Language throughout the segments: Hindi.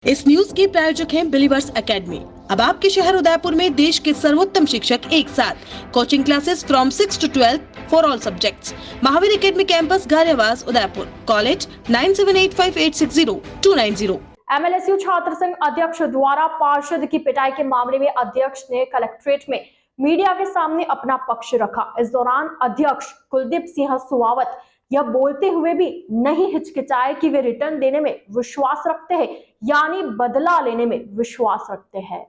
इस न्यूज के प्रायोजक हैं बिलीवर्स एकेडमी। अब आपके शहर उदयपुर में देश के सर्वोत्तम शिक्षक एक साथ। Coaching classes from 6 to 12 for all subjects. Mahavir academy campus Gariyawas Udaipur. College 9785860290। MLSU छात्र संघ अध्यक्ष द्वारा पार्षद की पिटाई के मामले में अध्यक्ष ने कलेक्ट्रेट में मीडिया के सामने अपना पक्ष रखा। इस दौरान अध्यक्ष कुलदीप सिंह सुवावत यह बोलते हुए भी नहीं हिचकिचाए कि वे रिटर्न देने में विश्वास रखते हैं, यानी बदला लेने में विश्वास रखते हैं।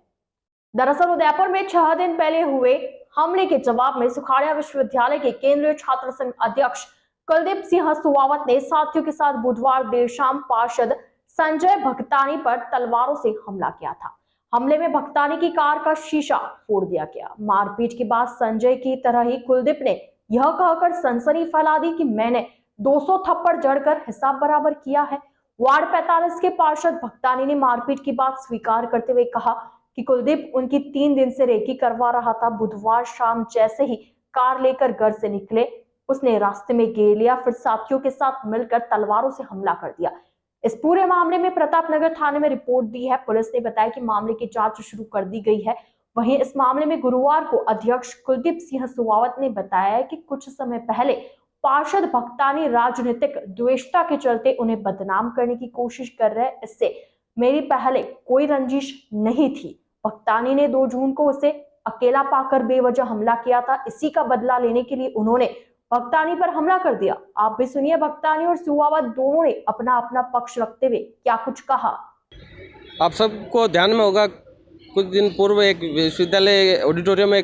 दरअसल उदयपुर में 6 दिन पहले हुए हमले के जवाब में सुखाड़िया विश्वविद्यालय के केंद्रीय छात्र संघ अध्यक्ष कुलदीप सिंह सुवावत ने साथियों के साथ बुधवार देर शाम पार्षद संजय भगतानी पर तलवारों से हमला किया था। हमले में भगतानी की कार का शीशा फोड़ दिया गया। मारपीट के बाद संजय की तरह ही कुलदीप ने यह कहकर सनसनी फैला दी कि मैंने 200 थप्पड़ जड़कर हिसाब बराबर किया है। वार्ड 45 के पार्षद भगतानी ने मारपीट की बात स्वीकार करते हुए कहा कि कुलदीप उनकी 3 दिन से रेकी करवा रहा था। बुधवार शाम जैसे ही कार लेकर घर से निकले, उसने रास्ते में घेर लिया, फिर साथियों के साथ मिलकर तलवारों से हमला कर दिया। इस पूरे मामले में प्रतापनगर थाने में रिपोर्ट दी है। पुलिस ने बताया कि मामले की जांच शुरू कर दी गई है। वहीं इस मामले में गुरुवार को अध्यक्ष कुलदीप सिंह सुवावत ने बताया कि कुछ समय पहले पार्षद भगतानी राजनीतिक द्वेषता के चलते उन्हें बदनाम करने की कोशिश कर रहे। इससे मेरी पहले कोई रंजिश नहीं थी। भगतानी ने 2 जून को उसे अकेला पाकर बेवजह हमला किया था। इसी का बदला लेने के लिए उन्होंने भगतानी पर हमला कर दिया। आप भी सुनिए भगतानी और सुवावत दोनों ने अपना अपना पक्ष रखते हुए क्या कुछ कहा। आप सबको ध्यान में होगा, कुछ दिन पूर्व एक विश्वविद्यालय ऑडिटोरियम में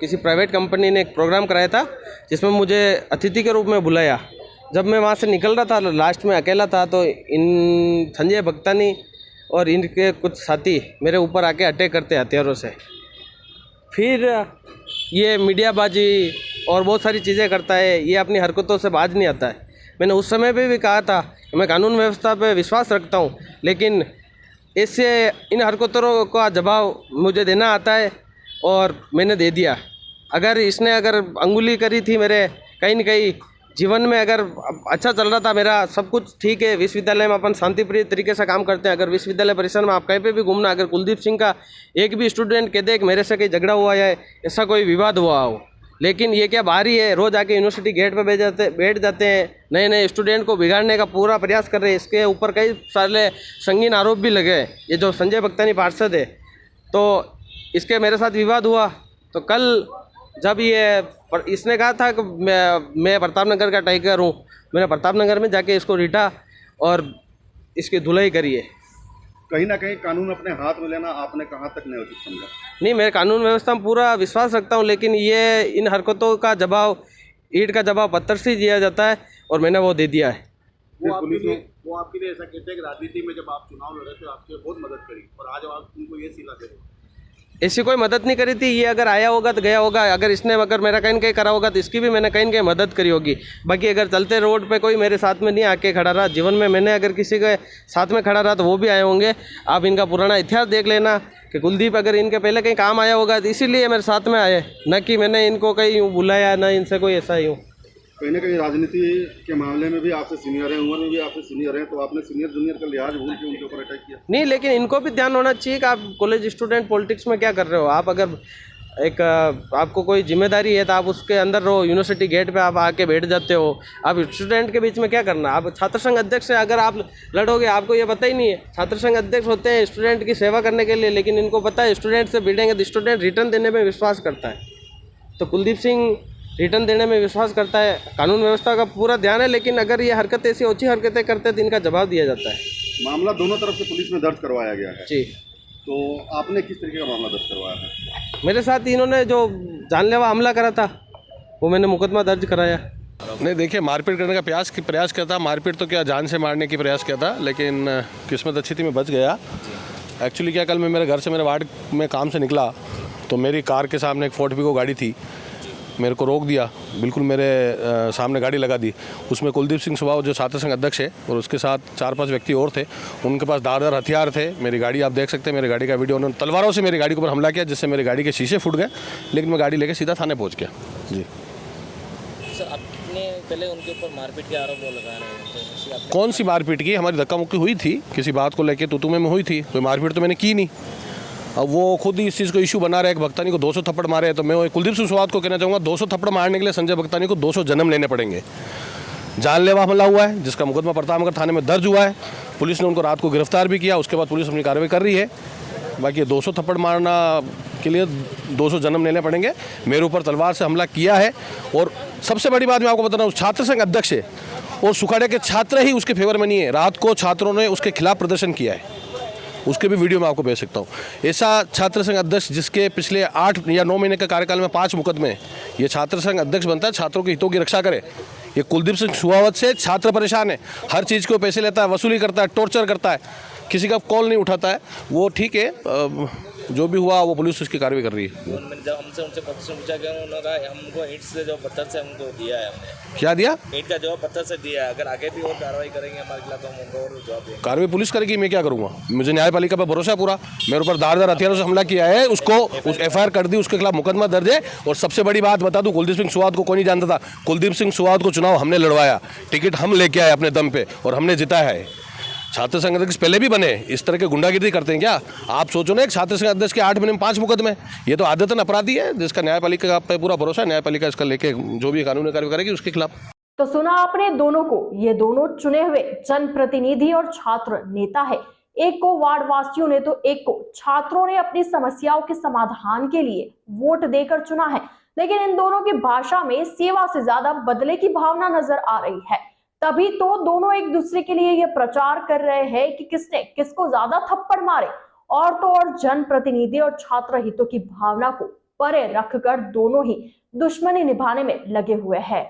किसी प्राइवेट कंपनी ने एक प्रोग्राम कराया था, जिसमें मुझे अतिथि के रूप में बुलाया। जब मैं वहाँ से निकल रहा था, लास्ट में अकेला था, तो इन संजय भगतानी और इनके कुछ साथी मेरे ऊपर आके अटैक करते हथियारों से। फिर ये मीडियाबाजी और बहुत सारी चीज़ें करता है। ये अपनी हरकतों से बाज नहीं आता है। मैंने उस समय पे भी कहा था कि मैं कानून व्यवस्था पे विश्वास रखता हूँ, लेकिन इससे इन हरकतों का जवाब मुझे देना आता है और मैंने दे दिया। अगर इसने अंगुली करी थी मेरे कहीं न कहीं जीवन में, अगर अच्छा चल रहा था मेरा, सब कुछ ठीक है, विश्वविद्यालय में अपन शांतिप्रिय तरीके से काम करते हैं। अगर विश्वविद्यालय परिसर में आप कहीं पे भी घूमना, अगर कुलदीप सिंह का एक भी स्टूडेंट कह दे कि मेरे से कहीं झगड़ा हुआ है, ऐसा कोई विवाद हुआ हो, लेकिन ये क्या बाहरी है, रोज़ आके यूनिवर्सिटी गेट पे बैठ जाते हैं, नए नए स्टूडेंट को बिगाड़ने का पूरा प्रयास कर रहे हैं। इसके ऊपर कई सारे संगीन आरोप भी लगे। ये जो संजय भगतानी पार्षद है, तो इसके मेरे साथ विवाद हुआ। तो कल जब इसने कहा था कि मैं प्रतापनगर का टाइगर हूँ, मैंने प्रतापनगर में जाके इसको रीटा और इसकी धुलाई करी है। कहीं ना कहीं कानून अपने हाथ में लेना आपने कहाँ तक नहीं उचित समझा? नहीं, मैं कानून व्यवस्था में पूरा विश्वास रखता हूँ, लेकिन ये इन हरकतों का जवाब, ईंट का जवाब पत्थर से दिया जाता है और मैंने वो दे दिया है। वो आपके लिए ऐसा कहते हैं कि राजनीति में जब आप चुनाव लड़े थे आपकी बहुत मदद करी, और आज आप उनको ये सिला दे रहे हो। ऐसी कोई मदद नहीं करी थी। ये अगर आया होगा तो गया होगा। अगर इसने मेरा कहीं न कहीं करा होगा तो इसकी भी मैंने कहीं न कहीं मदद करी होगी। बाकी अगर चलते रोड पे कोई मेरे साथ में नहीं आके खड़ा रहा, जीवन में मैंने अगर किसी के साथ में खड़ा रहा तो वो भी आए होंगे। आप इनका पुराना इतिहास देख लेना कि कुलदीप अगर इनके पहले कहीं काम आया होगा तो इसीलिए मेरे साथ में आए, न कि मैंने इनको कहीं बुलाया, न इनसे कोई ऐसा ही हूँ। कहीं ना कहीं राजनीति के मामले में भी आपसे सीनियर है, उम्र में भी आपसे सीनियर है, तो आपने सीनियर जूनियर का लिहाज भूल के उनके ऊपर अटैक किया? नहीं, लेकिन इनको भी ध्यान होना चाहिए कि आप कॉलेज स्टूडेंट पॉलिटिक्स में क्या कर रहे हो। आप अगर आपको कोई जिम्मेदारी है तो आप उसके अंदर रहो। यूनिवर्सिटी गेट पे आप आके बैठ जाते हो। आप स्टूडेंट के बीच में क्या करना? आप छात्र संघ अध्यक्ष से अगर आप लड़ोगे, आपको ये पता ही नहीं है। छात्र संघ अध्यक्ष होते हैं स्टूडेंट की सेवा करने के लिए, लेकिन इनको पता है स्टूडेंट से भिड़ेंगे तो स्टूडेंट रिटर्न देने में विश्वास करता है। तो कुलदीप सिंह रिटर्न देने में विश्वास करता है। कानून व्यवस्था का पूरा ध्यान है, लेकिन अगर ये हरकतें ऐसी ओछी हरकतें करते हैं तो इनका जवाब दिया जाता है। मामला दोनों तरफ से पुलिस में दर्ज करवाया गया है जी। तो आपने किस तरीके का मामला दर्ज करवाया है? मेरे साथ इन्होंने जो जानलेवा हमला करा था वो मैंने मुकदमा दर्ज कराया। नहीं, देखिए, मारपीट करने का प्रयास किया था। मारपीट तो क्या, जान से मारने की प्रयास किया था, लेकिन किस्मत अच्छी थी, मैं बच गया। एक्चुअली क्या, कल मैं मेरे घर से मेरे वार्ड में काम से निकला तो मेरी कार के सामने एक फोर्ड विगो गाड़ी थी। मेरे को रोक दिया, बिल्कुल मेरे सामने गाड़ी लगा दी। उसमें कुलदीप सिंह सुवावत जो छात्र संघ अध्यक्ष है और उसके साथ 4-5 व्यक्ति और थे। उनके पास धारदार हथियार थे। मेरी गाड़ी आप देख सकते हैं, मेरी गाड़ी का वीडियो, उन्होंने तलवारों से मेरी गाड़ी के ऊपर हमला किया, जिससे मेरी गाड़ी के शीशे फूट गए, लेकिन मैं गाड़ी लेकर सीधा थाने पहुँच गया। जी सर, आपने पहले उनके ऊपर मारपीट के आरोप वो लगा रहे हैं, तो इसी आपने कौन सी मारपीट की? हमारी धक्का मुक्की हुई थी किसी बात को लेके, तो में हुई थी, कोई मारपीट तो मैंने की नहीं। अब वो खुद ही इस चीज़ को इशू बना रहे हैं कि भगतानी को 200 थप्पड़ मारे हैं, तो मैं कुलदीप सिंह सुवाद को कहना चाहूँगा 200 थप्पड़ मारने के लिए संजय भगतानी को 200 जन्म लेने पड़ेंगे। जानलेवा हमला हुआ है जिसका मुकदमा प्रतापनगर थाने में दर्ज हुआ है, पुलिस ने उनको रात को गिरफ्तार भी किया, उसके बाद पुलिस अपनी कार्रवाई कर रही है। बाकी 200 थप्पड़ मारना के लिए 200 जन्म लेने पड़ेंगे। मेरे ऊपर तलवार से हमला किया है, और सबसे बड़ी बात मैं आपको बता रहा हूँ, छात्र संघ अध्यक्ष है और सुखाड़े के छात्र ही उसके फेवर में नहीं है। रात को छात्रों ने उसके खिलाफ प्रदर्शन किया है, उसके भी वीडियो मैं आपको भेज सकता हूँ। ऐसा छात्र संघ अध्यक्ष जिसके पिछले 8 या 9 महीने के कार्यकाल में 5 मुकदमे, ये छात्र संघ अध्यक्ष बनता है, छात्रों के हितों की रक्षा करे। ये कुलदीप सिंह सुवावत से छात्र परेशान है, हर चीज़ को पैसे लेता है, वसूली करता है, टॉर्चर करता है, किसी का कॉल नहीं उठाता है। वो ठीक है, जो भी हुआ वो पुलिस उसकी कार्रवाई कर रही है। जब हमसे उनसे प्रश्न पूछा गया, उन्होंने कहा हमको ईंट से जो पत्थर से हमको दिया है, हमने क्या दिया? ईंट का जवाब पत्थर से दिया है। अगर आगे भी और कार्रवाई करेंगे हमारे खिलाफ तो हम उनको और जवाब देंगे। कार्रवाई पुलिस करेगी, मैं क्या करूँगा? मुझे न्यायपालिका पर भरोसा है पूरा। मेरे ऊपर धारदार हथियारों से हमला किया है, उसको उस FIR कर दी, उसके खिलाफ मुकदमा दर्ज है। और सबसे बड़ी बात बता दूं, कुलदीप सिंह सुवाद को कोई नहीं जानता था। कुलदीप सिंह सुवाद को चुनाव हमने लड़वाया, टिकट हम लेके आए अपने दम पे, और हमने जिताया है। छात्र संघ अध्यक्ष पहले भी बने, इस तरह के गुंडागिरी करते हैं क्या? आप सोचो ना, एक छात्र संघ अध्यक्ष के 8 महीने में 5 मुकदमे, ये तो आदतन अपराधी है जिसका न्यायपालिका पे पूरा भरोसा है। न्यायपालिका इसका लेके जो भी कानूनी कार्रवाई करेगी उसके खिलाफ। तो सुना आपने दोनों को, ये दोनों चुने हुए जनप्रतिनिधि और छात्र नेता है। एक को वार्ड वासियों ने तो एक को छात्रों ने अपनी समस्याओं के समाधान के लिए वोट देकर चुना है। लेकिन इन दोनों की भाषा में सेवा से ज्यादा बदले की भावना नजर आ रही है। तभी तो दोनों एक दूसरे के लिए यह प्रचार कर रहे हैं कि किसने किसको ज्यादा थप्पड़ मारे। और तो और जनप्रतिनिधि और छात्र हितों की भावना को परे रखकर दोनों ही दुश्मनी निभाने में लगे हुए हैं।